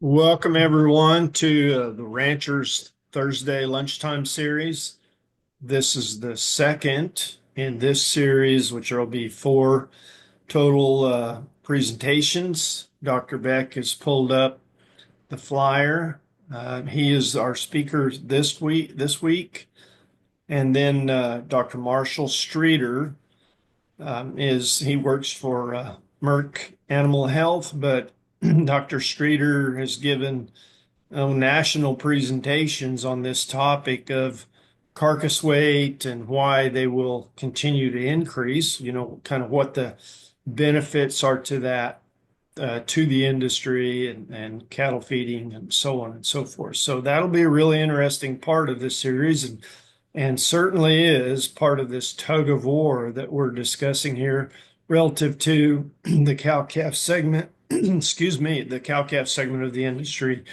Welcome everyone to the Ranchers Thursday Lunchtime series. This is the second in this series, which will be four total presentations. Dr. Beck has pulled up the flyer. He is our speaker this week. And then Dr. Marshall Streeter he works for Merck Animal Health, but Dr. Streeter has given national presentations on this topic of carcass weight and why they will continue to increase, kind of what the benefits are to that, to the industry and cattle feeding and so on and so forth. So that'll be a really interesting part of this series and certainly is part of this tug of war that we're discussing here relative to the cow-calf segment, excuse me, the cow-calf segment of the industry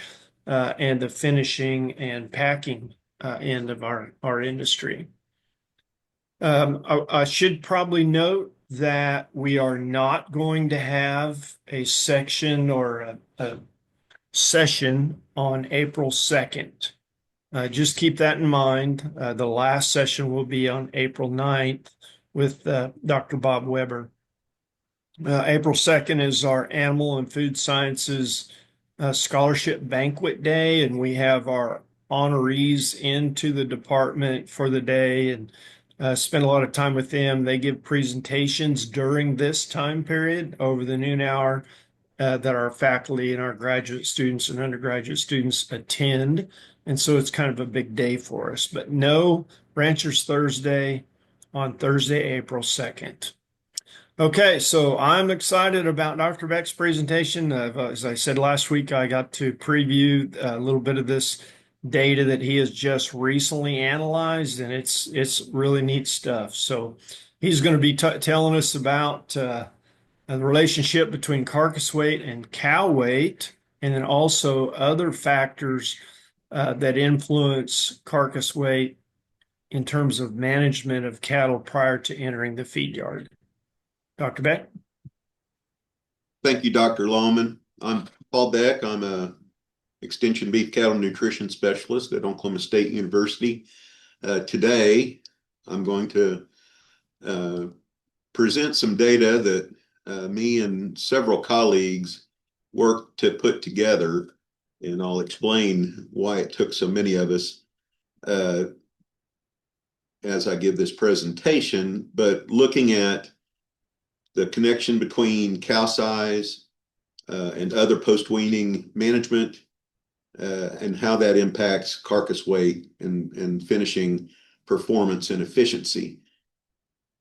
and the finishing and packing end of our industry. I should probably note that we are not going to have a section or a session on April 2nd. Just keep that in mind. The last session will be on April 9th with Dr. Bob Weber. April 2nd is our Animal and Food Sciences Scholarship Banquet Day, and we have our honorees into the department for the day and spend a lot of time with them. They give presentations during this time period over the noon hour that our faculty and our graduate students and undergraduate students attend. And so it's kind of a big day for us. But no Ranchers Thursday on Thursday, April 2nd. Okay, so I'm excited about Dr. Beck's presentation. As I said last week, I got to preview a little bit of this data that he has just recently analyzed, and it's really neat stuff. So he's going to be telling us about the relationship between carcass weight and cow weight, and then also other factors that influence carcass weight in terms of management of cattle prior to entering the feed yard. Dr. Beck? Thank you, Dr. Lohman. I'm Paul Beck. I'm a extension beef cattle nutrition specialist at Oklahoma State University. Today, I'm going to present some data that me and several colleagues worked to put together, and I'll explain why it took so many of us as I give this presentation. But looking at the connection between cow size and other post-weaning management and how that impacts carcass weight and finishing performance and efficiency.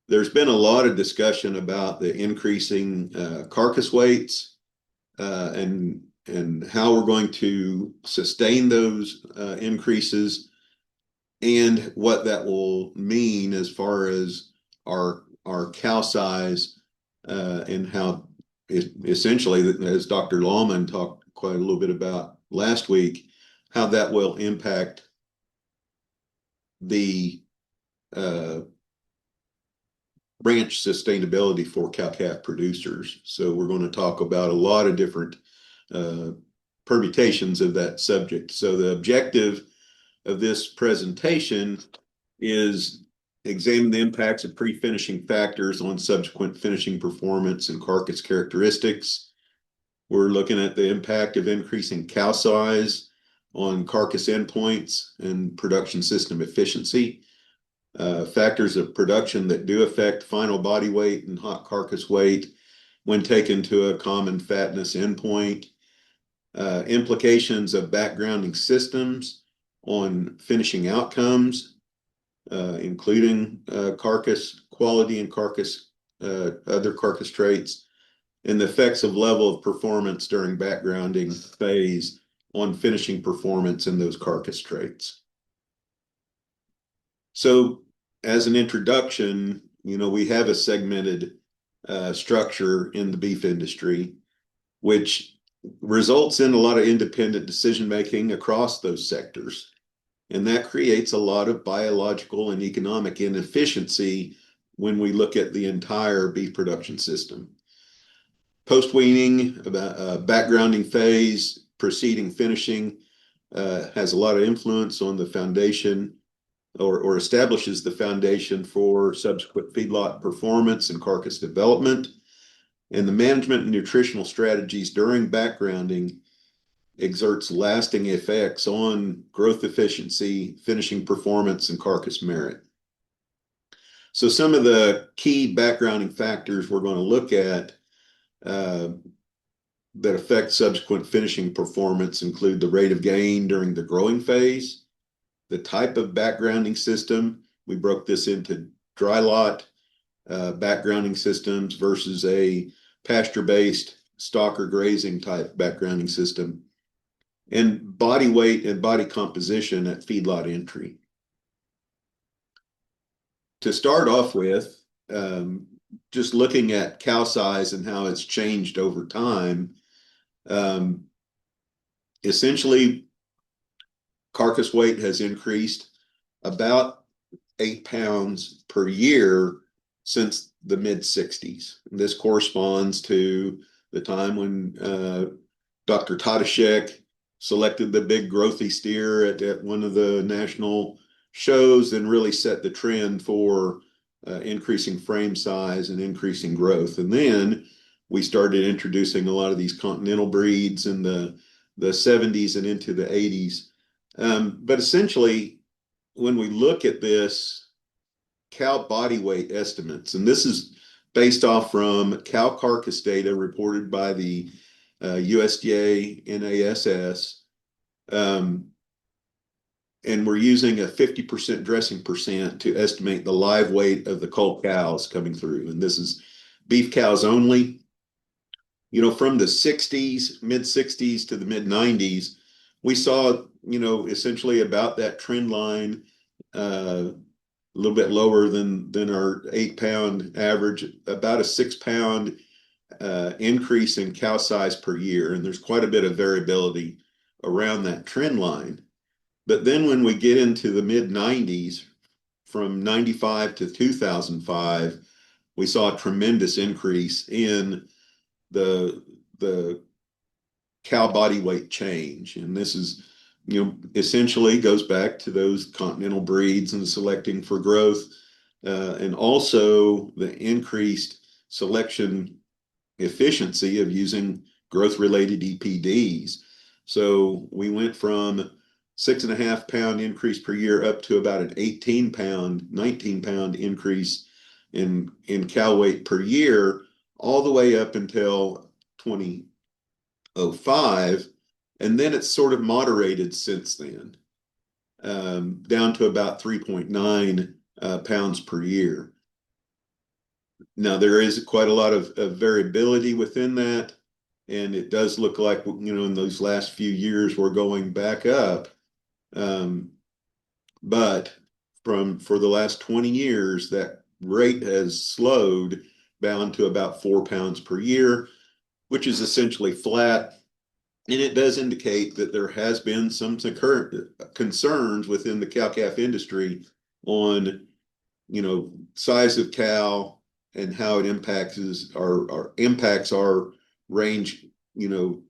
There's been a lot of discussion about the increasing carcass weights and how we're going to sustain those increases and what that will mean as far as our cow size and how essentially, as Dr. Lohman talked quite a little bit about last week, how that will impact the ranch sustainability for cow-calf producers. So we're going to talk about a lot of different permutations of that subject. So the objective of this presentation is examine the impacts of pre-finishing factors on subsequent finishing performance and carcass characteristics. We're looking at the impact of increasing cow size on carcass endpoints and production system efficiency. Factors of production that do affect final body weight and hot carcass weight when taken to a common fatness endpoint. Implications of backgrounding systems on finishing outcomes, including carcass quality and other carcass traits, and the effects of level of performance during backgrounding phase on finishing performance in those carcass traits. So as an introduction, we have a segmented structure in the beef industry, which results in a lot of independent decision-making across those sectors. And that creates a lot of biological and economic inefficiency when we look at the entire beef production system. Post-weaning, backgrounding phase preceding finishing has a lot of influence on the foundation or establishes the foundation for subsequent feedlot performance and carcass development. And the management and nutritional strategies during backgrounding exerts lasting effects on growth efficiency, finishing performance, and carcass merit. So some of the key backgrounding factors we're going to look at that affect subsequent finishing performance include the rate of gain during the growing phase, the type of backgrounding system. We broke this into dry lot backgrounding systems versus a pasture-based stock or grazing type backgrounding system, and body weight and body composition at feedlot entry. To start off with, just looking at cow size and how it's changed over time, essentially carcass weight has increased about 8 pounds per year since the mid-60s. This corresponds to the time when Dr. Tadashek selected the big growthy steer at one of the national shows and really set the trend for increasing frame size and increasing growth. And then we started introducing a lot of these continental breeds in the 70s and into the 80s. But essentially, when we look at this, cow body weight estimates, and this is based off from cow carcass data reported by the USDA NASS, and we're using a 50% dressing percent to estimate the live weight of the cull cows coming through. And this is beef cows only. You know, from the 60s, mid 60s to the mid 90s, we saw, you know, essentially about that trend line, a little bit lower than our 8-pound average, about a 6-pound increase in cow size per year. And there's quite a bit of variability around that trend line. But then when we get into the mid 90s, from 95 to 2005, we saw a tremendous increase in the cow body weight change. And this is, you know, essentially goes back to those continental breeds and selecting for growth, and also the increased selection efficiency of using growth-related EPDs. So we went from 6.5-pound increase per year up to about an 18-pound, 19-pound increase in cow weight per year, all the way up until 2005. And then it's sort of moderated since then, down to about 3.9 pounds per year. Now, there is quite a lot of variability within that, and it does look like, you know, in those last few years, we're going back up. But for the last 20 years, that rate has slowed down to about 4 pounds per year, which is essentially flat. And it does indicate that there has been some current concerns within the cow-calf industry on, you know, size of cow and how it impacts our range, you know,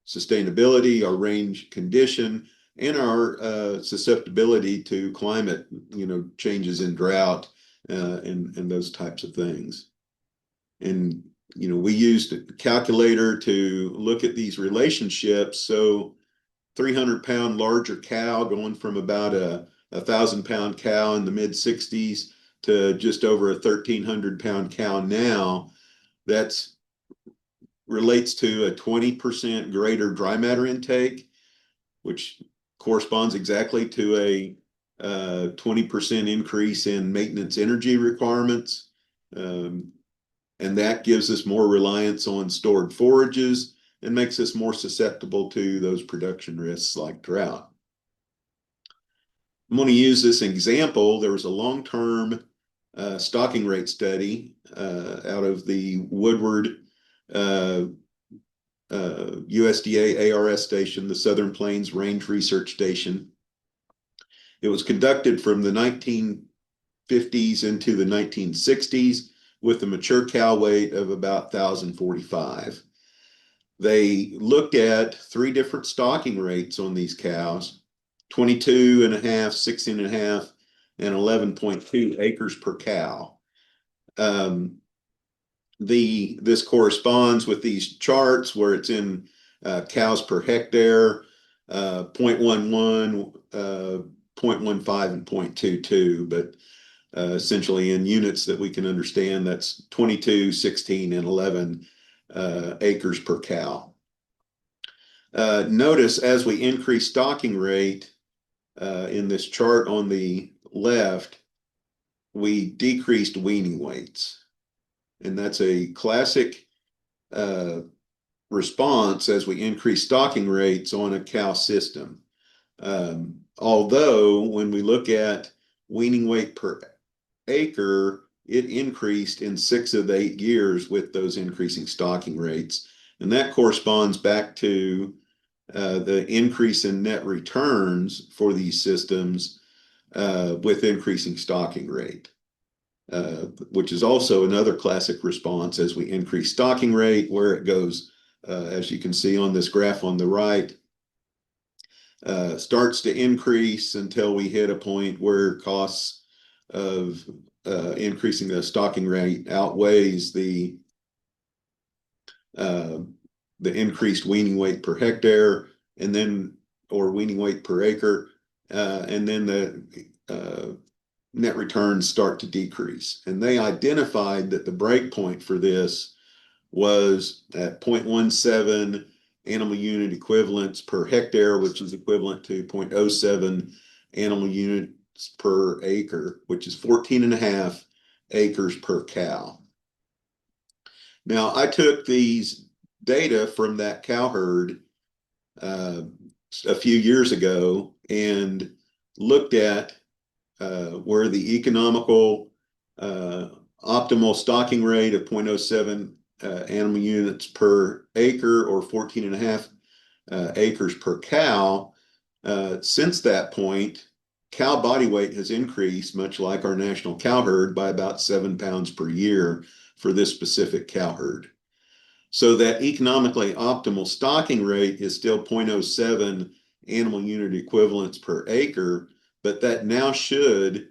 sustainability, our range condition, and our susceptibility to climate, you know, changes in drought and those types of things. And you know, we used a calculator to look at these relationships. So 300-pound larger cow going from about a 1,000-pound cow in the mid 60s to just over a 1,300-pound cow now, that's relates to a 20% greater dry matter intake, which corresponds exactly to a 20% increase in maintenance energy requirements. And that gives us more reliance on stored forages and makes us more susceptible to those production risks like drought. I'm going to use this example. There was a long-term stocking rate study out of the Woodward USDA ARS station, the Southern Plains Range Research Station. It was conducted from the 1950s into the 1960s with a mature cow weight of about 1,045. They looked at three different stocking rates on these cows, 22 and a half, 16 and a half, and 11.2 acres per cow. This corresponds with these charts where it's in cows per hectare, 0.11, 0.15, and 0.22, but essentially in units that we can understand, that's 22, 16, and 11 acres per cow. Notice as we increase stocking rate in this chart on the left, we decreased weaning weights. And that's a classic response as we increase stocking rates on a cow system. Although when we look at weaning weight per acre, it increased in 6 of the 8 years with those increasing stocking rates. And that corresponds back to the increase in net returns for these systems with increasing stocking rate, which is also another classic response as we increase stocking rate, where it goes, as you can see on this graph on the right, starts to increase until we hit a point where costs of increasing the stocking rate outweighs the increased weaning weight per hectare, and then or weaning weight per acre, and then the net returns start to decrease. And they identified that the break point for this was at 0.17 animal unit equivalents per hectare, which is equivalent to 0.07 animal units per acre, which is 14 and a half acres per cow. Now, I took these data from that cow herd a few years ago and looked at where the economical optimal stocking rate of 0.07 animal units per acre or 14 and a half acres per cow. Since that point, cow body weight has increased, much like our national cow herd, by about 7 pounds per year for this specific cow herd. So that economically optimal stocking rate is still 0.07 animal unit equivalents per acre, but that now should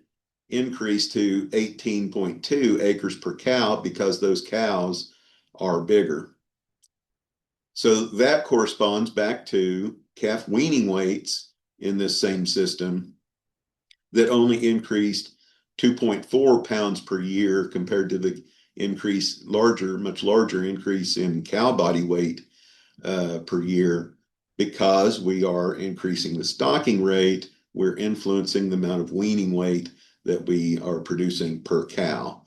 increase to 18.2 acres per cow because those cows are bigger. So that corresponds back to calf weaning weights in this same system that only increased 2.4 pounds per year compared to the much larger increase in cow body weight per year. Because we are increasing the stocking rate, we're influencing the amount of weaning weight that we are producing per cow.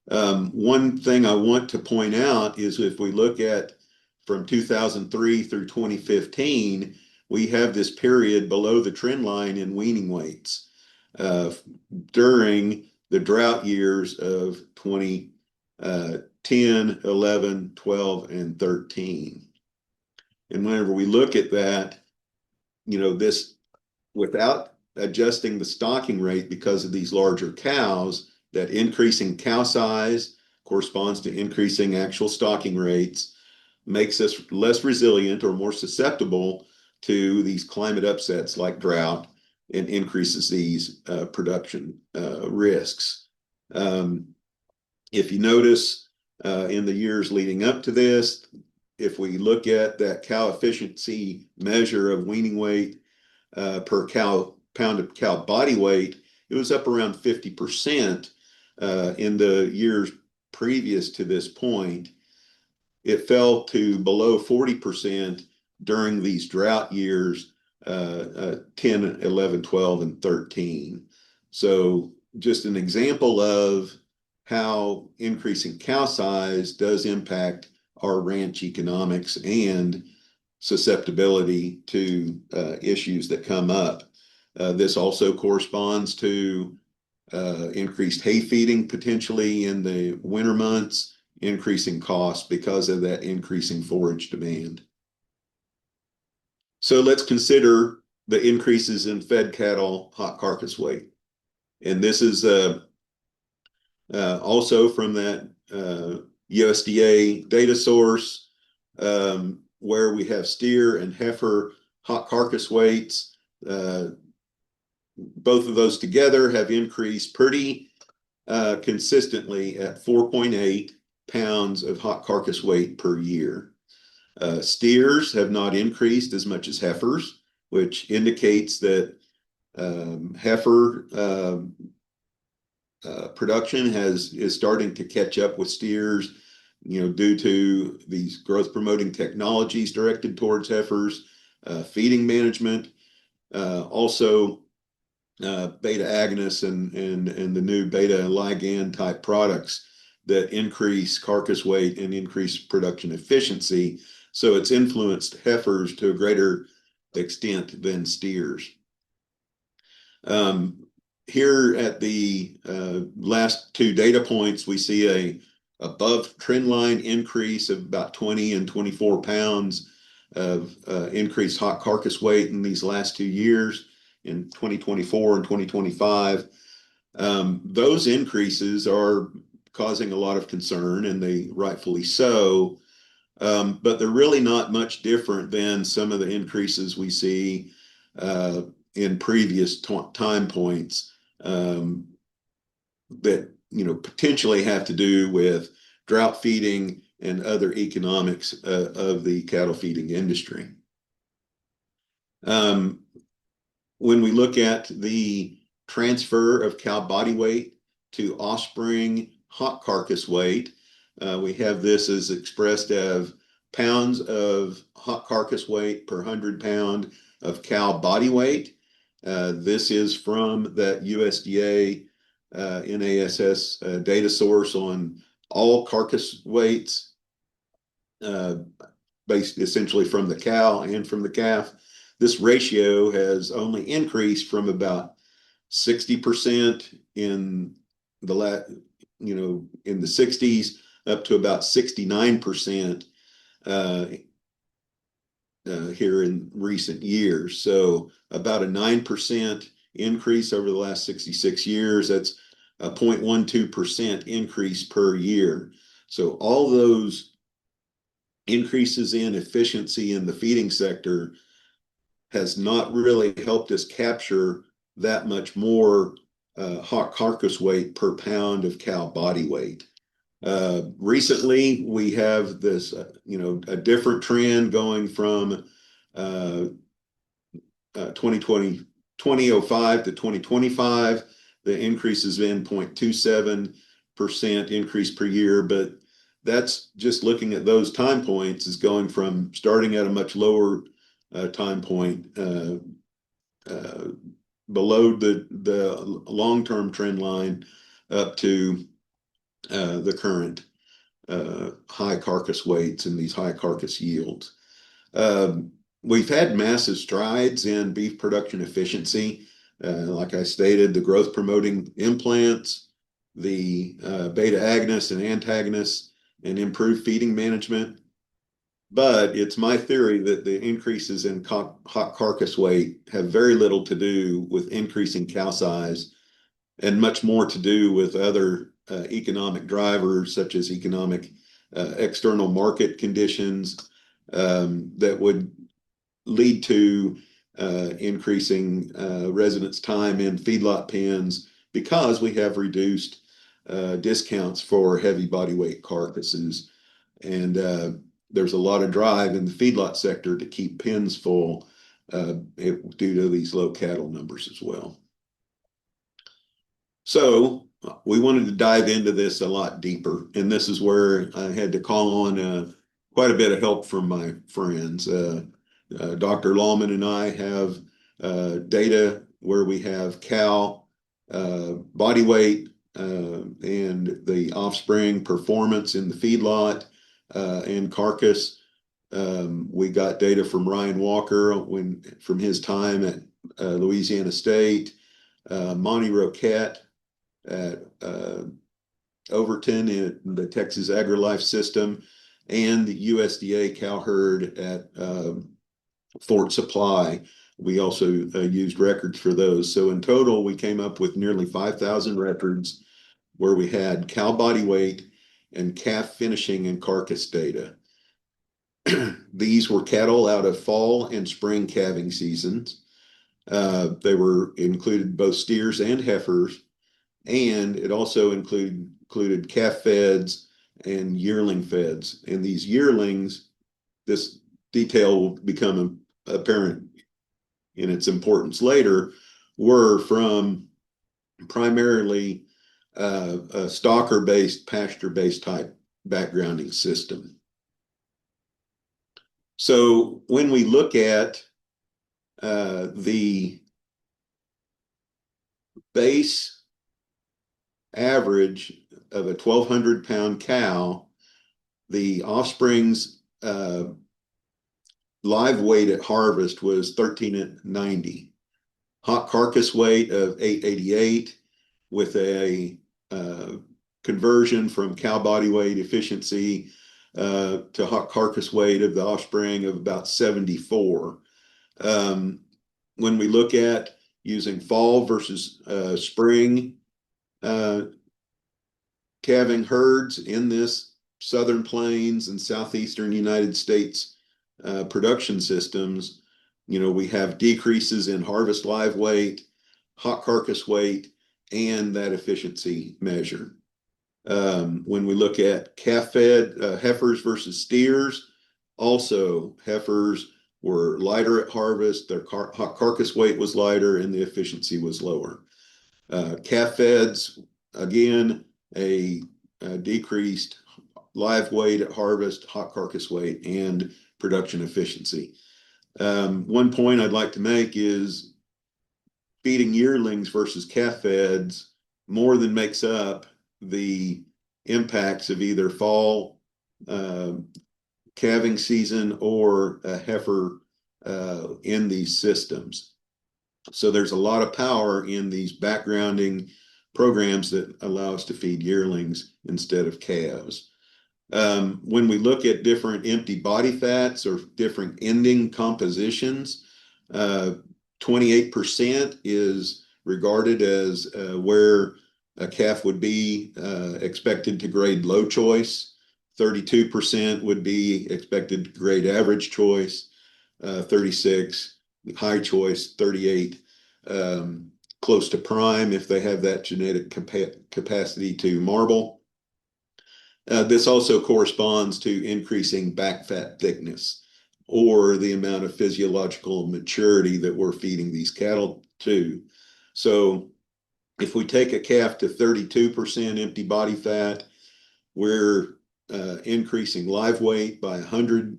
One thing I want to point out is if we look at from 2003 through 2015, we have this period below the trend line in weaning weights during the drought years of 2010, 11, 12, and 13. And whenever we look at that, this without adjusting the stocking rate because of these larger cows, that increasing cow size corresponds to increasing actual stocking rates, makes us less resilient or more susceptible to these climate upsets like drought, and increases these production risks. If you notice in the years leading up to this, if we look at that cow efficiency measure of weaning weight per pound of cow body weight, it was up around 50% in the years previous to this point. It fell to below 40% during these drought years, 10, 11, 12, and 13. So just an example of how increasing cow size does impact our ranch economics and susceptibility to issues that come up. This also corresponds to increased hay feeding potentially in the winter months, increasing costs because of that increasing forage demand. So let's consider the increases in fed cattle hot carcass weight. And this is also from that USDA data source. where we have steer and heifer hot carcass weights. Both of those together have increased pretty consistently at 4.8 pounds of hot carcass weight per year. Steers have not increased as much as heifers, which indicates that heifer production is starting to catch up with steers, due to these growth promoting technologies directed towards heifers, feeding management, also beta agonists and the new beta ligand type products that increase carcass weight and increase production efficiency. So it's influenced heifers to a greater extent than steers. Here at the last two data points, we see a above trend line increase of about 20 and 24 pounds of increased hot carcass weight in these last 2 years, in 2024 and 2025. Those increases are causing a lot of concern, and they rightfully so. But they're really not much different than some of the increases we see in previous time points that potentially have to do with drought feeding and other economics of the cattle feeding industry. When we look at the transfer of cow body weight to offspring hot carcass weight, we have this as expressed as pounds of hot carcass weight per 100 pound of cow body weight. This is from that USDA NASS data source on all carcass weights, based essentially from the cow and from the calf. This ratio has only increased from about 60% in the in the 60s up to about 69% here in recent years. So about a 9% increase over the last 66 years. That's a 0.12% increase per year. So all those increases in efficiency in the feeding sector has not really helped us capture that much more hot carcass weight per pound of cow body weight. Recently, we have this, a different trend going from 2005 to 2025. The increase has been 0.27% increase per year, but that's just looking at those time points, is going from starting at a much lower time point below the long-term trend line up to the current high carcass weights and these high carcass yields. We've had massive strides in beef production efficiency. Like I stated, the growth promoting implants, the beta agonists and antagonists, and improved feeding management. But it's my theory that the increases in hot carcass weight have very little to do with increasing cow size, and much more to do with other economic drivers, such as economic external market conditions that would lead to increasing residents' time in feedlot pens, because we have reduced discounts for heavy body weight carcasses. And there's a lot of drive in the feedlot sector to keep pens full due to these low cattle numbers as well. So we wanted to dive into this a lot deeper, and this is where I had to call on quite a bit of help from my friends. Dr. Lawman and I have data where we have cow body weight and the offspring performance in the feedlot and carcass. We got data from Ryan Walker from his time at Louisiana State, Monty Roquette at Overton in the Texas AgriLife system, and the USDA cow herd at Fort Supply. We also used records for those. So in total, we came up with nearly 5,000 records where we had cow body weight and calf finishing and carcass data. These were cattle out of fall and spring calving seasons. They were included both steers and heifers, and it also included calf feds and yearling feds. And these yearlings, this detail will become apparent in its importance later, were from primarily a stalker-based, pasture-based type backgrounding system. So when we look at the base average of a 1,200 pound cow, the offspring's live weight at harvest was 1390. Hot carcass weight of 888 with a conversion from cow body weight efficiency to hot carcass weight of the offspring of about 74. When we look at using fall versus spring calving herds in this southern plains and southeastern United States production systems, we have decreases in harvest live weight, hot carcass weight, and that efficiency measure. When we look at calf-fed heifers versus steers, also heifers were lighter at harvest, their hot carcass weight was lighter, and the efficiency was lower. Calf-feds, again, a decreased live weight at harvest, hot carcass weight, and production efficiency. One point I'd like to make is feeding yearlings versus calf-feds more than makes up the impacts of either fall calving season or a heifer in these systems. So there's a lot of power in these backgrounding programs that allow us to feed yearlings instead of calves. When we look at different empty body fats or different ending compositions, 28% is regarded as where a calf would be expected to grade low choice. 32% would be expected to grade average choice. 36 high choice. 38 close to prime if they have that genetic capacity to marble. This also corresponds to increasing back fat thickness or the amount of physiological maturity that we're feeding these cattle to. So if we take a calf to 32% empty body fat, we're increasing live weight by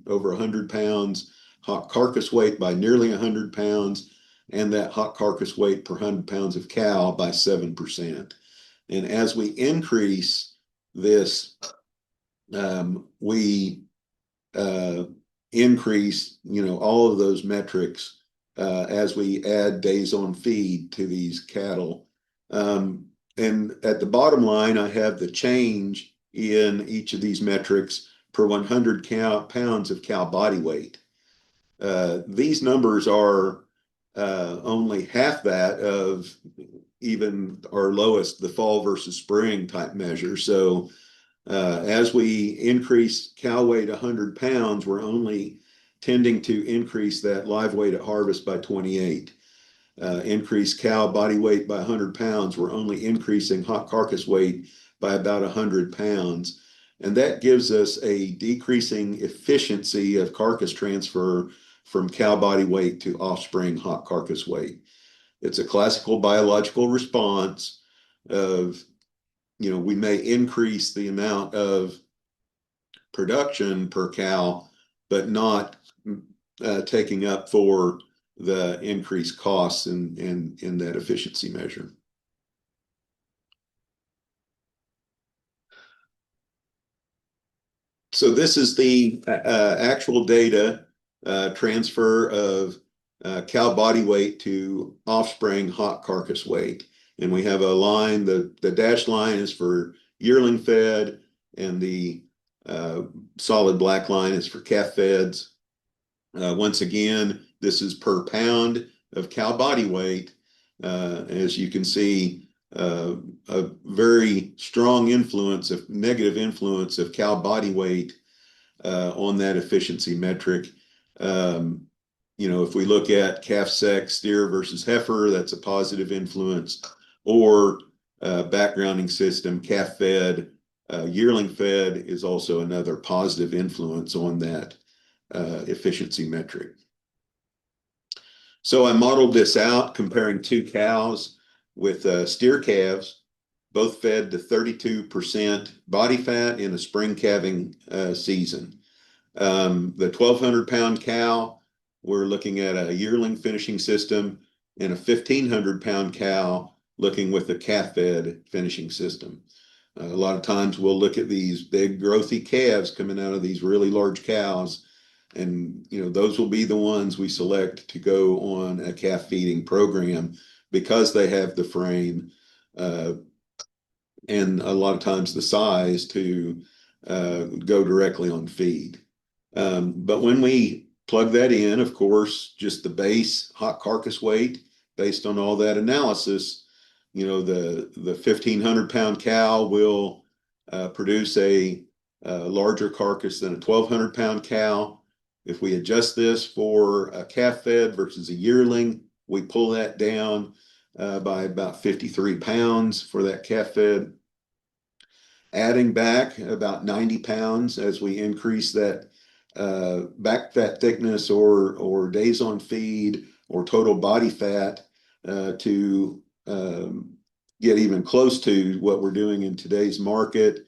over 100 pounds, hot carcass weight by nearly 100 pounds, and that hot carcass weight per 100 pounds of cow by 7%. And as we increase this, we increase, all of those metrics as we add days on feed to these cattle. And at the bottom line, I have the change in each of these metrics per 100 pounds of cow body weight. These numbers are only half that of even our lowest, the fall versus spring type measure. So as we increase cow weight 100 pounds, we're only tending to increase that live weight at harvest by 28. Increase cow body weight by 100 pounds, we're only increasing hot carcass weight by about 100 pounds. And that gives us a decreasing efficiency of carcass transfer from cow body weight to offspring hot carcass weight. It's a classical biological response of, we may increase the amount of production per cow, but not taking up for the increased costs in that efficiency measure. So this is the actual data transfer of cow body weight to offspring hot carcass weight. And we have a line, the dashed line is for yearling-fed, and the solid black line is for calf-feds. Once again, this is per pound of cow body weight. As you can see, a very strong negative influence of cow body weight on that efficiency metric. If we look at calf sex, steer versus heifer, that's a positive influence, or backgrounding system, calf fed, yearling-fed is also another positive influence on that efficiency metric. So I modeled this out comparing two cows with steer calves, both fed to 32% body fat in a spring calving season. The 1,200-pound cow, we're looking at a yearling finishing system, and a 1,500-pound cow looking with a calf-fed finishing system. A lot of times we'll look at these big growthy calves coming out of these really large cows, and those will be the ones we select to go on a calf feeding program because they have the frame and a lot of times the size to go directly on feed. But when we plug that in, of course, just the base hot carcass weight based on all that analysis, the 1,500-pound cow will produce a larger carcass than a 1,200-pound cow. If we adjust this for a calf fed versus a yearling, we pull that down by about 53 pounds for that calf fed. Adding back about 90 pounds as we increase that back fat thickness or days on feed or total body fat to get even close to what we're doing in today's market,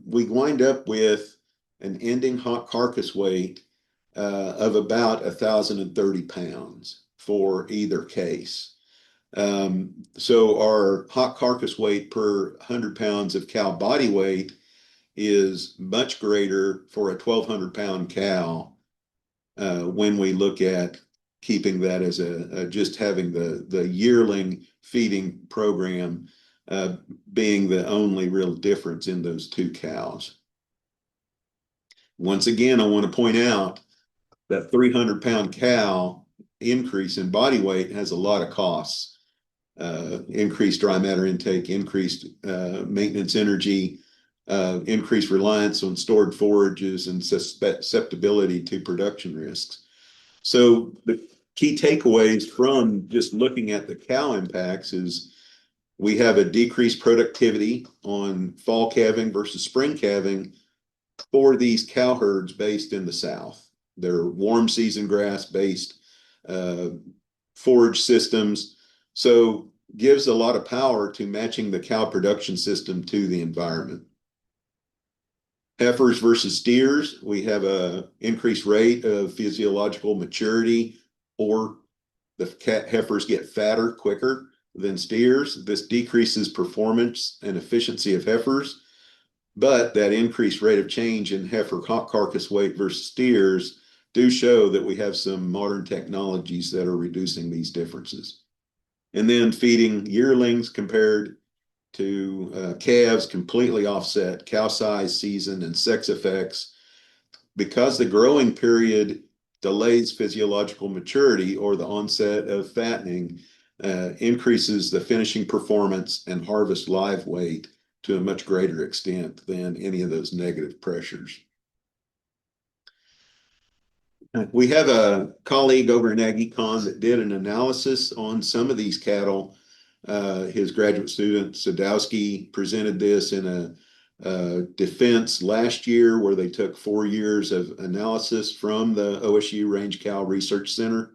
we wind up with an ending hot carcass weight of about 1,030 pounds for either case. So our hot carcass weight per 100 pounds of cow body weight is much greater for a 1,200-pound cow when we look at keeping that as just having the yearling feeding program being the only real difference in those two cows. Once again, I want to point out that 300-pound cow increase in body weight has a lot of costs. Increased dry matter intake, increased maintenance energy, increased reliance on stored forages, and susceptibility to production risks. So the key takeaways from just looking at the cow impacts is we have a decreased productivity on fall calving versus spring calving for these cow herds based in the South. They're warm season grass based forage systems. So gives a lot of power to matching the cow production system to the environment. Heifers versus steers, we have a increased rate of physiological maturity, or the heifers get fatter quicker than steers. This decreases performance and efficiency of heifers, but that increased rate of change in heifer hot carcass weight versus steers do show that we have some modern technologies that are reducing these differences. And then feeding yearlings compared to calves completely offset cow size, season, and sex effects. Because the growing period delays physiological maturity or the onset of fattening, increases the finishing performance and harvest live weight to a much greater extent than any of those negative pressures. We have a colleague over in AgEcon that did an analysis on some of these cattle. His graduate student, Sadowski, presented this in a defense last year where they took 4 years of analysis from the OSU Range Cow Research Center.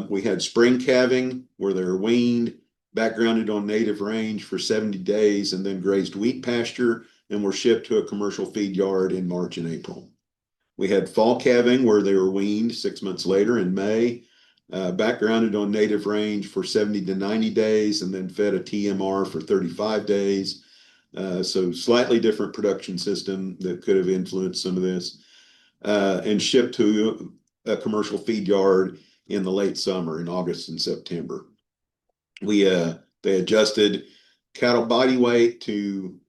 We had spring calving where they were weaned, backgrounded on native range for 70 days, and then grazed wheat pasture and were shipped to a commercial feed yard in March and April. We had fall calving where they were weaned 6 months later in May, backgrounded on native range for 70 to 90 days, and then fed a TMR for 35 days. So slightly different production system that could have influenced some of this, and shipped to a commercial feed yard in the late summer in August and September. They adjusted cattle body weight to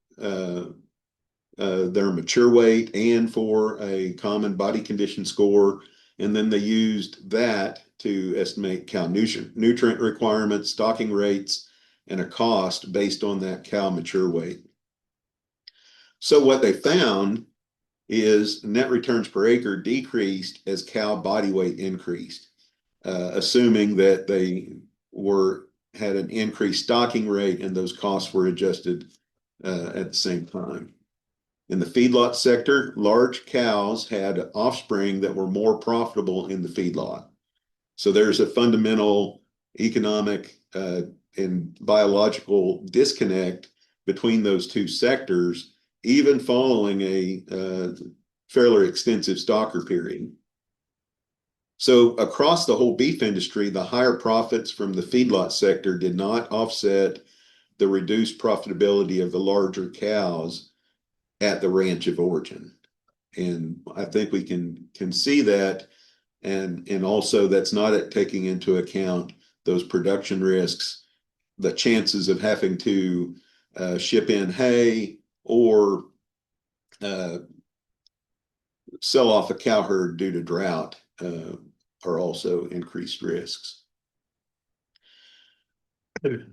their mature weight and for a common body condition score. And then they used that to estimate cow nutrient requirements, stocking rates, and a cost based on that cow mature weight. So what they found is net returns per acre decreased as cow body weight increased, assuming that they had an increased stocking rate and those costs were adjusted at the same time. In the feedlot sector, large cows had offspring that were more profitable in the feedlot. So there's a fundamental economic and biological disconnect between those two sectors, even following a fairly extensive stocker period. So across the whole beef industry, the higher profits from the feedlot sector did not offset the reduced profitability of the larger cows at the ranch of origin. And I think we can see that. And also that's not taking into account those production risks, the chances of having to ship in hay or sell off a cow herd due to drought are also increased risks. To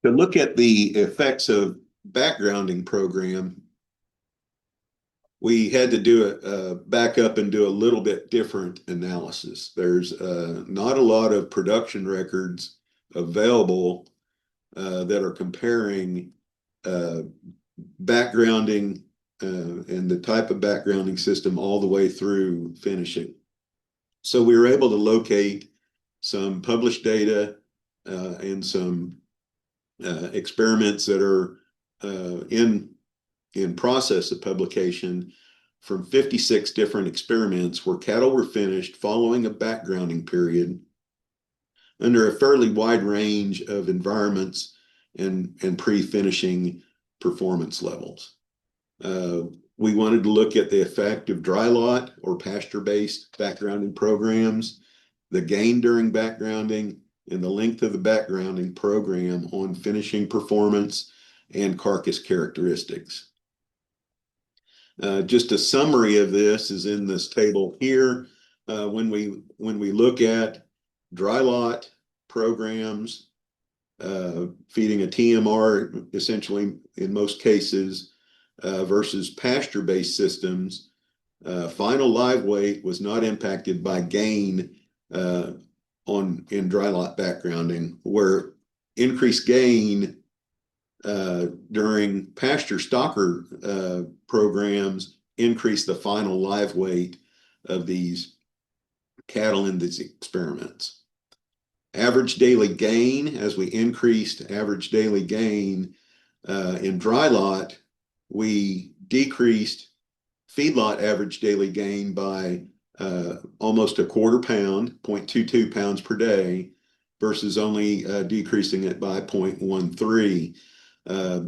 look at the effects of backgrounding program, we had to do a back up and do a little bit different analysis. There's not a lot of production records available that are comparing backgrounding and the type of backgrounding system all the way through finishing. So we were able to locate some published data and some experiments that are in process of publication from 56 different experiments where cattle were finished following a backgrounding period under a fairly wide range of environments and pre-finishing performance levels. We wanted to look at the effect of dry lot or pasture-based backgrounding programs, the gain during backgrounding, and the length of the backgrounding program on finishing performance and carcass characteristics. Just a summary of this is in this table here. When we look at dry lot programs, feeding a TMR essentially in most cases versus pasture-based systems, final live weight was not impacted by gain in dry lot backgrounding, where increased gain during pasture stocker programs increase the final live weight of these cattle in these experiments. Average daily gain, as we increased average daily gain in dry lot, we decreased feedlot average daily gain by almost a quarter pound, 0.22 pounds per day, versus only decreasing it by 0.13.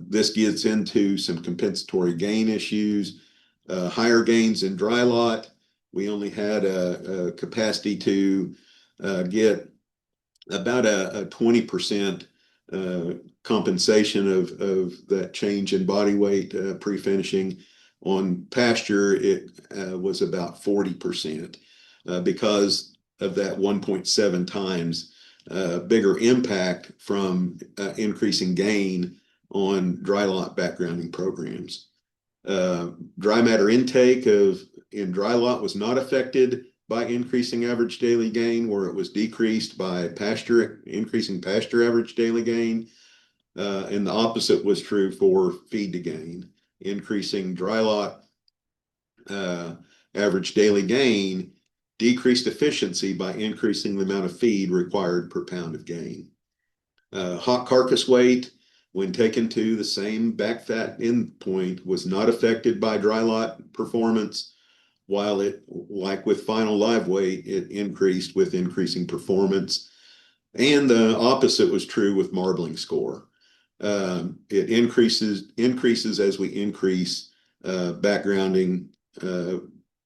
This gets into some compensatory gain issues, higher gains in dry lot. We only had a capacity to get about a 20% compensation of that change in body weight pre-finishing. On pasture, it was about 40% because of that 1.7 times bigger impact from increasing gain on dry lot backgrounding programs. Dry matter intake in dry lot was not affected by increasing average daily gain, where it was decreased by increasing pasture average daily gain. And the opposite was true for feed to gain. Increasing dry lot average daily gain decreased efficiency by increasing the amount of feed required per pound of gain. Hot carcass weight, when taken to the same back fat endpoint, was not affected by dry lot performance, while it, like with final live weight, it increased with increasing performance. And the opposite was true with marbling score. It increases as we increase backgrounding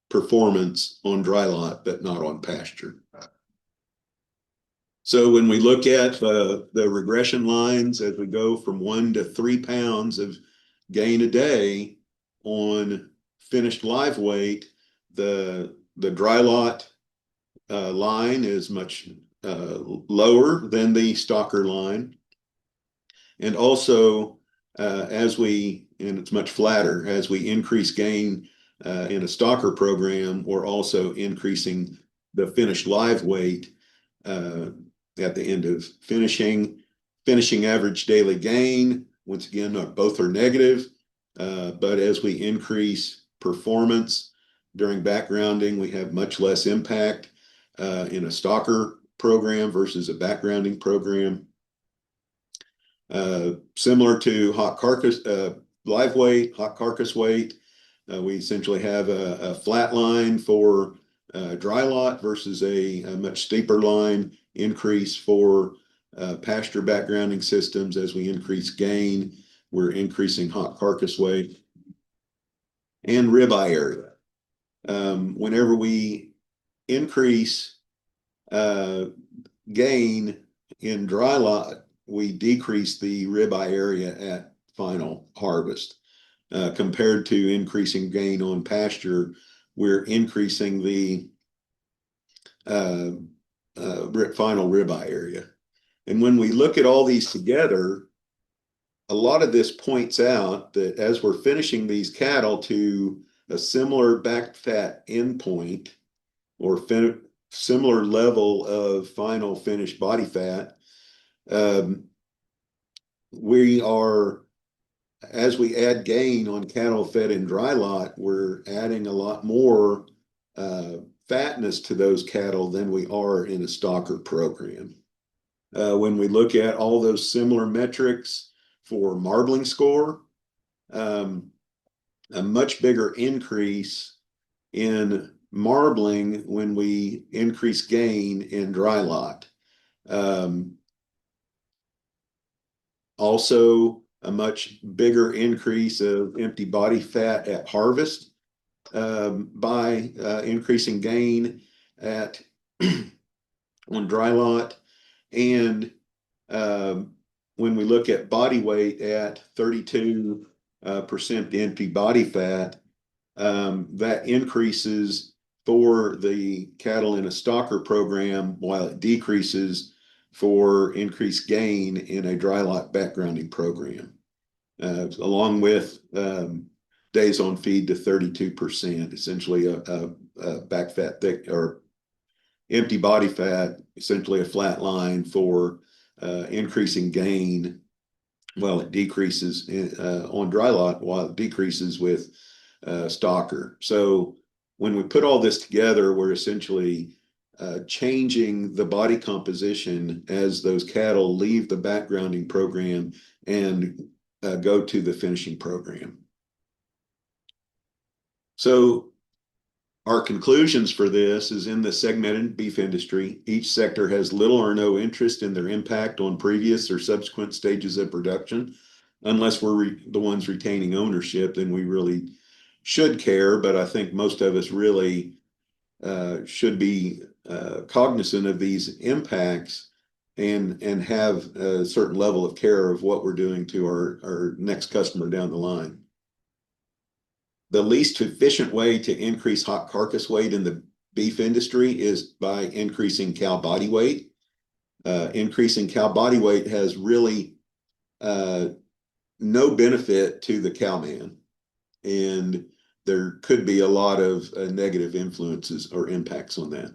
performance on dry lot, but not on pasture. So when we look at the regression lines as we go from 1 to 3 pounds of gain a day on finished live weight, the dry lot line is much lower than the stocker line. And also, and it's much flatter, as we increase gain in a stalker program, we're also increasing the finished live weight at the end of finishing. Finishing average daily gain, once again, both are negative, but as we increase performance during backgrounding, we have much less impact in a stalker program versus a backgrounding program. Similar to hot carcass live weight, hot carcass weight, we essentially have a flat line for dry lot versus a much steeper line increase for pasture backgrounding systems. As we increase gain, we're increasing hot carcass weight and ribeye area. Whenever we increase gain in dry lot, we decrease the ribeye area at final harvest. Compared to increasing gain on pasture, we're increasing the final ribeye area. And when we look at all these together, a lot of this points out that as we're finishing these cattle to a similar back fat endpoint or similar level of final finished body fat, we are, as we add gain on cattle fed in dry lot, we're adding a lot more fatness to those cattle than we are in a stalker program. When we look at all those similar metrics for marbling score, a much bigger increase in marbling when we increase gain in dry lot. Also, a much bigger increase of empty body fat at harvest by increasing gain at on dry lot. And when we look at body weight at 32% empty body fat, that increases for the cattle in a stalker program, while it decreases for increased gain in a dry lot backgrounding program, along with days on feed to 32%, essentially a back fat thick or empty body fat, essentially a flat line for increasing gain while it decreases on dry lot, while it decreases with stalker. So when we put all this together, we're essentially changing the body composition as those cattle leave the backgrounding program and go to the finishing program. So our conclusions for this is in the segmented beef industry, each sector has little or no interest in their impact on previous or subsequent stages of production. Unless we're the ones retaining ownership, then we really should care. But I think most of us really should be cognizant of these impacts and have a certain level of care of what we're doing to our next customer down the line. The least efficient way to increase hot carcass weight in the beef industry is by increasing cow body weight. Increasing cow body weight has really no benefit to the cowman, and there could be a lot of negative influences or impacts on that.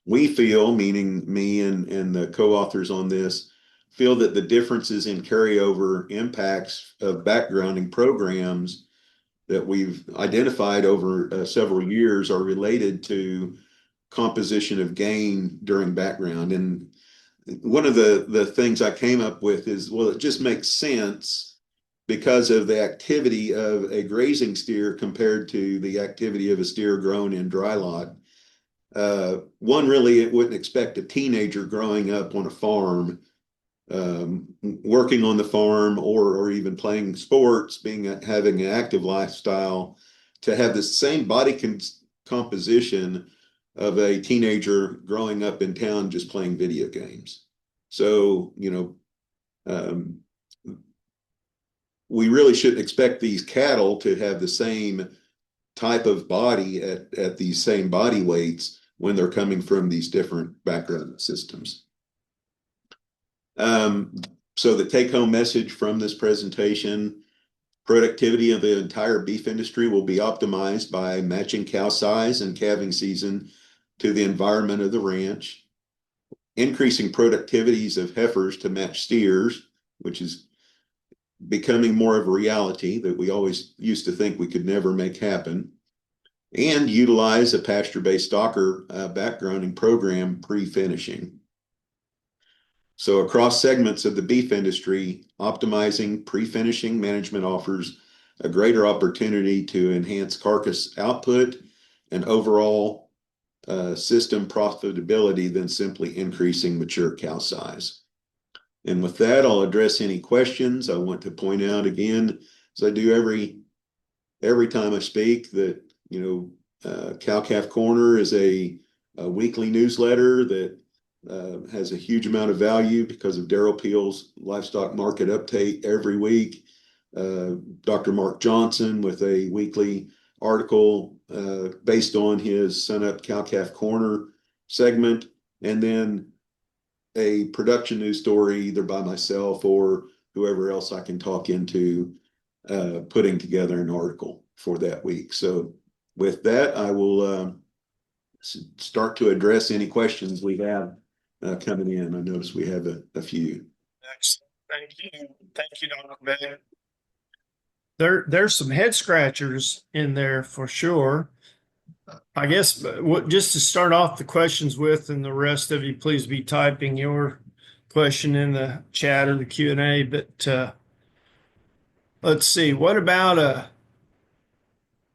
We feel, meaning me and the co-authors on this, feel that the differences in carryover impacts of backgrounding programs that we've identified over several years are related to composition of gain during background. And one of the things I came up with is, well, it just makes sense because of the activity of a grazing steer compared to the activity of a steer grown in dry lot. One, really, it wouldn't expect a teenager growing up on a farm, working on the farm, or even playing sports, having an active lifestyle, to have the same body composition of a teenager growing up in town just playing video games. So, we really shouldn't expect these cattle to have the same type of body at these same body weights when they're coming from these different background systems. So the take-home message from this presentation Productivity of the entire beef industry will be optimized by matching cow size and calving season to the environment of the ranch, increasing productivities of heifers to match steers, which is becoming more of a reality that we always used to think we could never make happen, and utilize a pasture-based stocker backgrounding program pre-finishing. So across segments of the beef industry, optimizing pre-finishing management offers a greater opportunity to enhance carcass output and overall system profitability than simply increasing mature cow size. And with that, I'll address any questions. I want to point out again, as I do every time I speak, that Cow Calf Corner is a weekly newsletter that has a huge amount of value because of Daryl Peel's livestock market update every week. Dr. Mark Johnson with a weekly article based on his Sunup Cow Calf Corner segment, and then a production news story either by myself or whoever else I can talk into putting together an article for that week. So with that, I will start to address any questions we have coming in. I notice we have a few. Excellent. Thank you. Thank you, Dr. Beck. There's some head scratchers in there for sure. I guess what just to start off the questions with, and the rest of you, please be typing your question in the chat or the Q&A. But let's see, what about a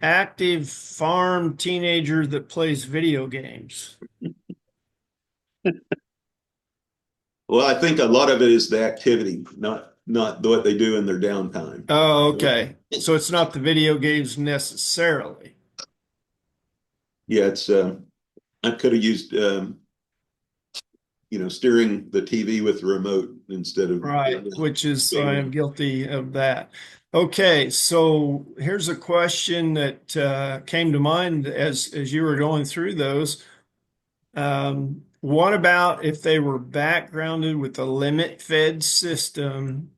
active farm teenager that plays video games? Well, I think a lot of it is the activity, not what they do in their downtime. Oh, okay. So it's not the video games necessarily. Yeah, it's I could have used steering the TV with the remote instead of Right, which is, I am guilty of that. Okay, so here's a question that came to mind as you were going through those. What about if they were backgrounded with a limit fed system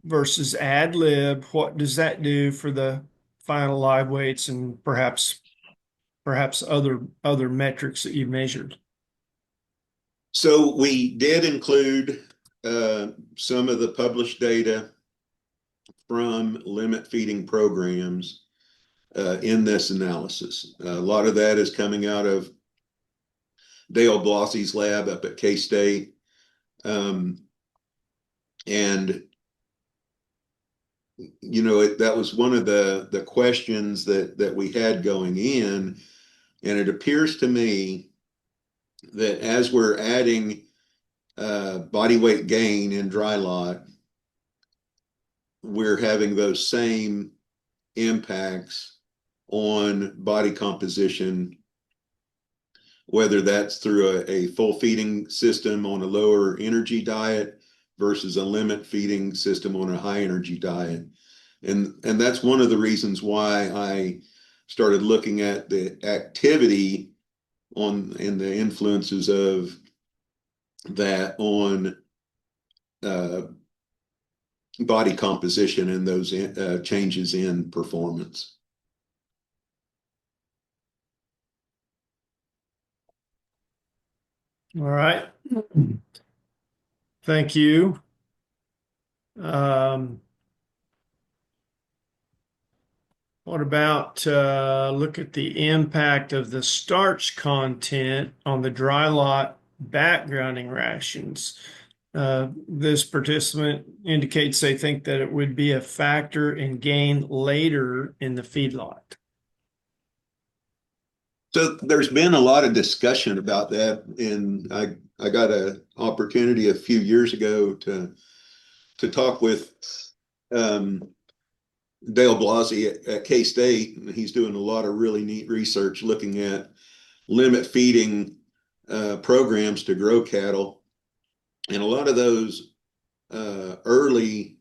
versus ad lib? What does that do for the final live weights and perhaps other metrics that you measured? So we did include some of the published data from limit feeding programs in this analysis. A lot of that is coming out of Dale Blossey's lab up at K-State. And that was one of the questions that we had going in. And it appears to me that as we're adding body weight gain in dry lot, we're having those same impacts on body composition, whether that's through a full feeding system on a lower energy diet versus a limit feeding system on a high energy diet. And that's one of the reasons why I started looking at the activity and the influences of that on body composition and those changes in performance. All right. Thank you. What about look at the impact of the starch content on the dry lot backgrounding rations? This participant indicates they think that it would be a factor in gain later in the feedlot. So there's been a lot of discussion about that, and I got an opportunity a few years ago to talk with Dale Blossey at K-State, and he's doing a lot of really neat research looking at limit feeding programs to grow cattle. And a lot of those early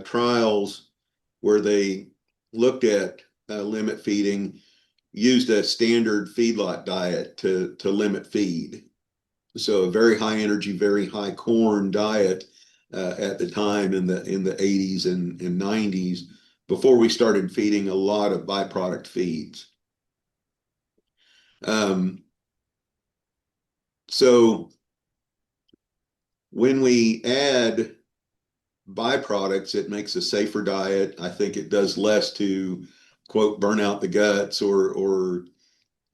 trials where they looked at limit feeding used a standard feedlot diet to limit feed. So a very high energy, very high corn diet at the time in the 80s and 90s before we started feeding a lot of byproduct feeds. So when we add byproducts, it makes a safer diet. I think it does less to, quote, burn out the guts or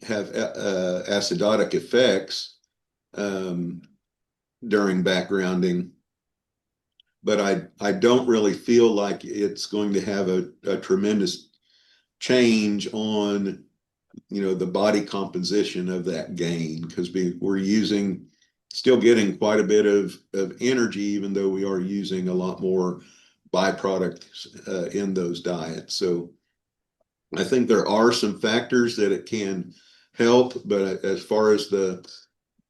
have acidotic effects during backgrounding. But I don't really feel like it's going to have a tremendous change on, the body composition of that gain, because we're still getting quite a bit of energy, even though we are using a lot more byproducts in those diets. So I think there are some factors that it can help, but as far as the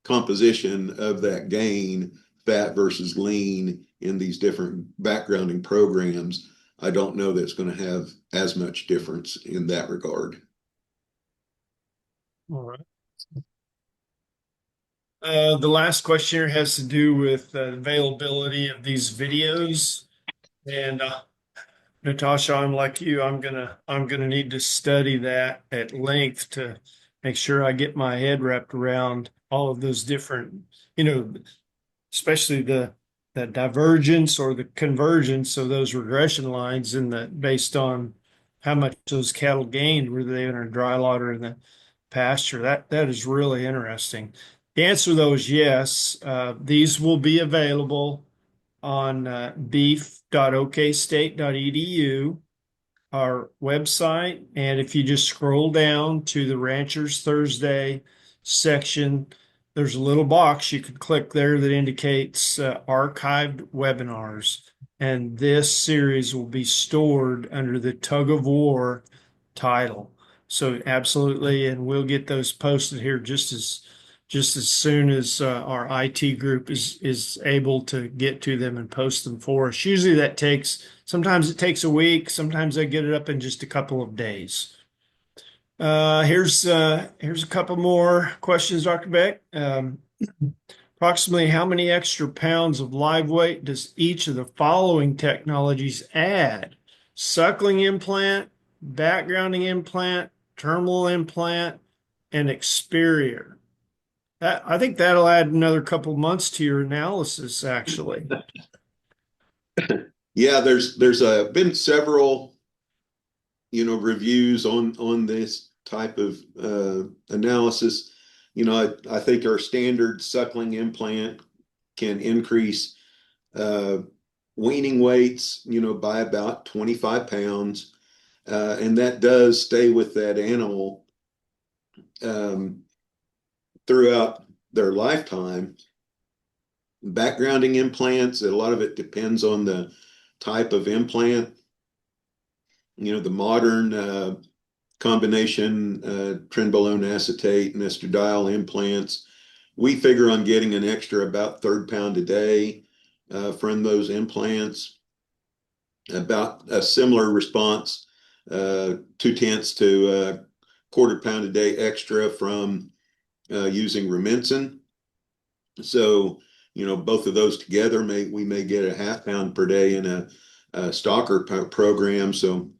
composition of that gain, fat versus lean in these different backgrounding programs, I don't know that it's going to have as much difference in that regard. All right. The last question here has to do with availability of these videos. And Natasha, I'm like you. I'm gonna need to study that at length to make sure I get my head wrapped around all of those different, you know, especially the divergence or the convergence of those regression lines in the based on how much those cattle gained, were they in a dry lot or in the pasture. That is really interesting. The answer to those, yes. These will be available on beef.okstate.edu, our website. And if you just scroll down to the Ranchers Thursday section, there's a little box you can click there that indicates archived webinars. And this series will be stored under the Tug of War title. So absolutely, and we'll get those posted here just as soon as our IT group is able to get to them and post them for us. Usually sometimes it takes a week, sometimes I get it up in just a couple of days. Here's a couple more questions, Dr. Beck. Approximately how many extra pounds of live weight does each of the following technologies add? Suckling implant, backgrounding implant, terminal implant, and Experior. I think that'll add another couple months to your analysis, actually. Yeah, there's been several, reviews on this type of analysis. I think our standard suckling implant can increase weaning weights, by about 25 pounds. And that does stay with that animal throughout their lifetime. Backgrounding implants, a lot of it depends on the type of implant. The modern combination trenbolone acetate and estradiol implants, we figure on getting an extra about third pound a day from those implants. About a similar response, 2/10 to quarter pound a day extra from using Rumensin. So, both of those together we may get a half pound per day in a stalker program. So,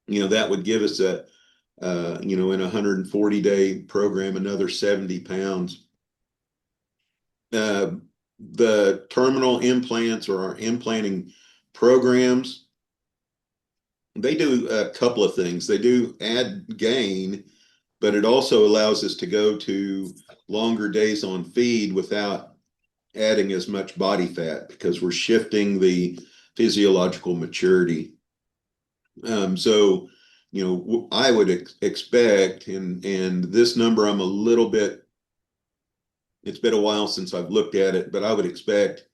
that would give us in a 140-day program, another 70 pounds. The terminal implants or our implanting programs, they do a couple of things. They do add gain, but it also allows us to go to longer days on feed without adding as much body fat, because we're shifting the physiological maturity. So, I would expect, and this number, it's been a while since I've looked at it, but I would expect,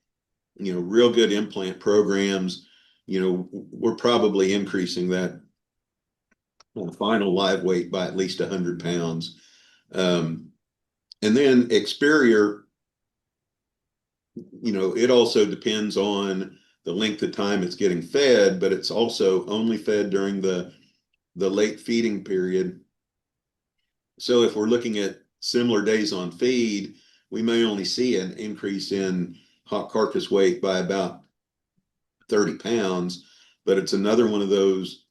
real good implant programs, we're probably increasing that final live weight by at least 100 pounds. And then Experior, it also depends on the length of time it's getting fed, but it's also only fed during the late feeding period. So if we're looking at similar days on feed, we may only see an increase in hot carcass weight by about 30 pounds. but it's another one of those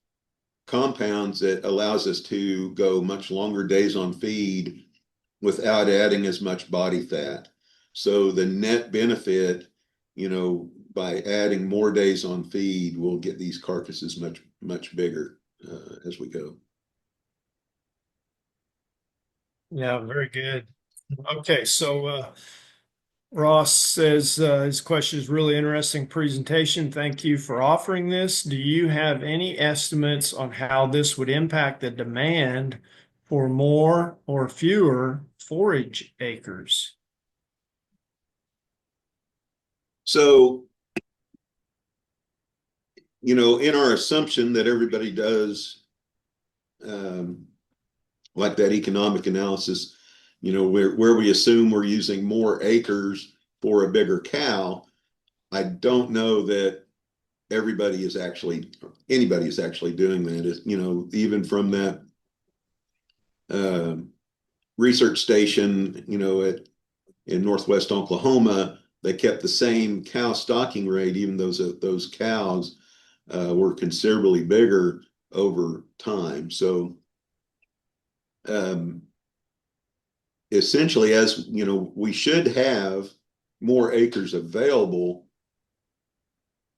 compounds that allows us to go much longer days on feed without adding as much body fat. So the net benefit, by adding more days on feed, we'll get these carcasses much bigger as we go. Yeah, very good. Okay, so Ross says his question is really interesting presentation. Thank you for offering this. Do you have any estimates on how this would impact the demand for more or fewer forage acres? So, in our assumption that everybody does um, like that economic analysis, where we assume we're using more acres for a bigger cow, I don't know that anybody is actually doing that. Even from that uh, research station, in Northwest Oklahoma, they kept the same cow stocking rate, even those cows were considerably bigger over time. So um, essentially, as we should have more acres available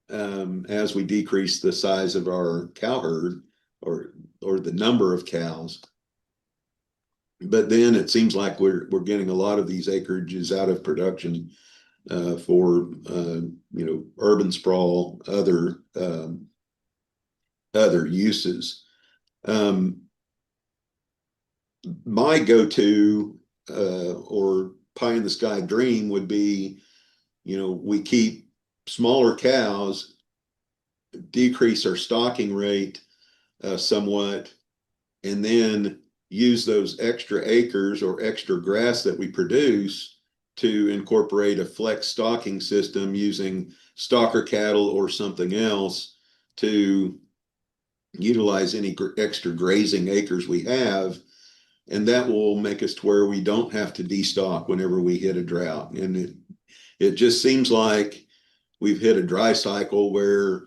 as we decrease the size of our cow herd or the number of cows. But then it seems like we're getting a lot of these acreages out of production for urban sprawl, other uses. My go-to or pie in the sky dream would be, we keep smaller cows, decrease our stocking rate somewhat, and then use those extra acres or extra grass that we produce to incorporate a flex stocking system using stalker cattle or something else to utilize any extra grazing acres we have. And that will make us to where we don't have to destock whenever we hit a drought. And it just seems like we've hit a dry cycle where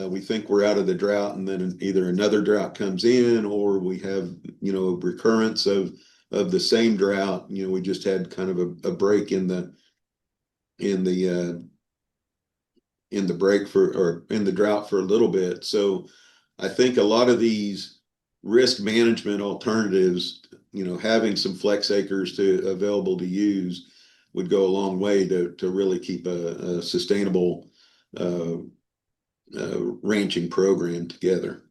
we think we're out of the drought, and then either another drought comes in, or we have a recurrence of the same drought. We just had kind of a break in the break for or in the drought for a little bit. So I think a lot of these risk management alternatives, having some flex acres available to use would go a long way to really keep a sustainable ranching program together.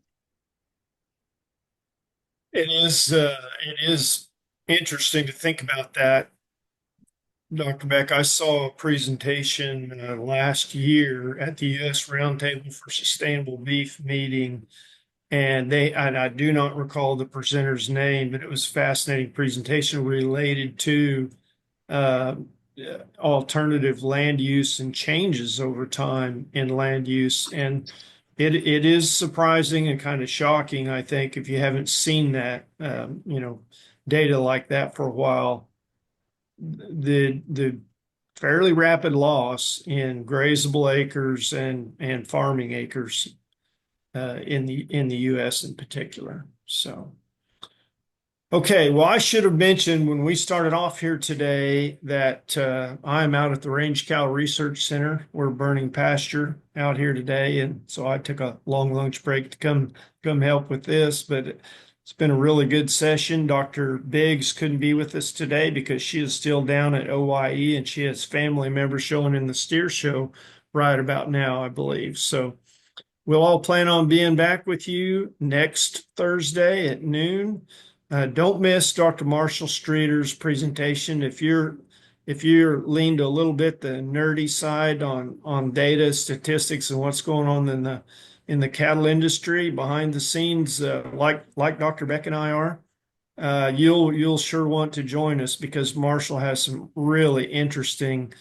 It is interesting to think about that, Dr. Beck. I saw a presentation last year at the U.S. Roundtable for Sustainable Beef meeting, and I do not recall the presenter's name, but it was a fascinating presentation related to uh, alternative land use and changes over time in land use. And it is surprising and kind of shocking, I think, if you haven't seen that, data like that for a while. The fairly rapid loss in grazable acres and farming acres in the U.S. in particular. So. Okay, well, I should have mentioned when we started off here today that I'm out at the Range Cow Research Center. We're burning pasture out here today, and so I took a long lunch break to come help with this. But it's been a really good session. Dr. Biggs couldn't be with us today because she is still down at OYE, and she has family members showing in the steer show right about now, I believe. So we'll all plan on being back with you next Thursday at noon. Don't miss Dr. Marshall Streeter's presentation. If you're leaned a little bit the nerdy side on data, statistics, and what's going on in the cattle industry behind the scenes, like Dr. Beck and I are, you'll sure want to join us because Marshall has some really interesting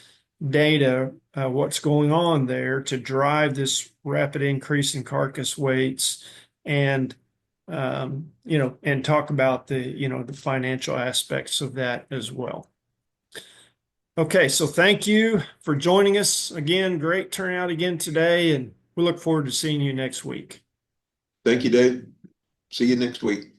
data, what's going on there to drive this rapid increase in carcass weights and and talk about the financial aspects of that as well. Okay, so thank you for joining us again. Great turnout again today, and We look forward to seeing you next week. Thank you, Dave. See you next week.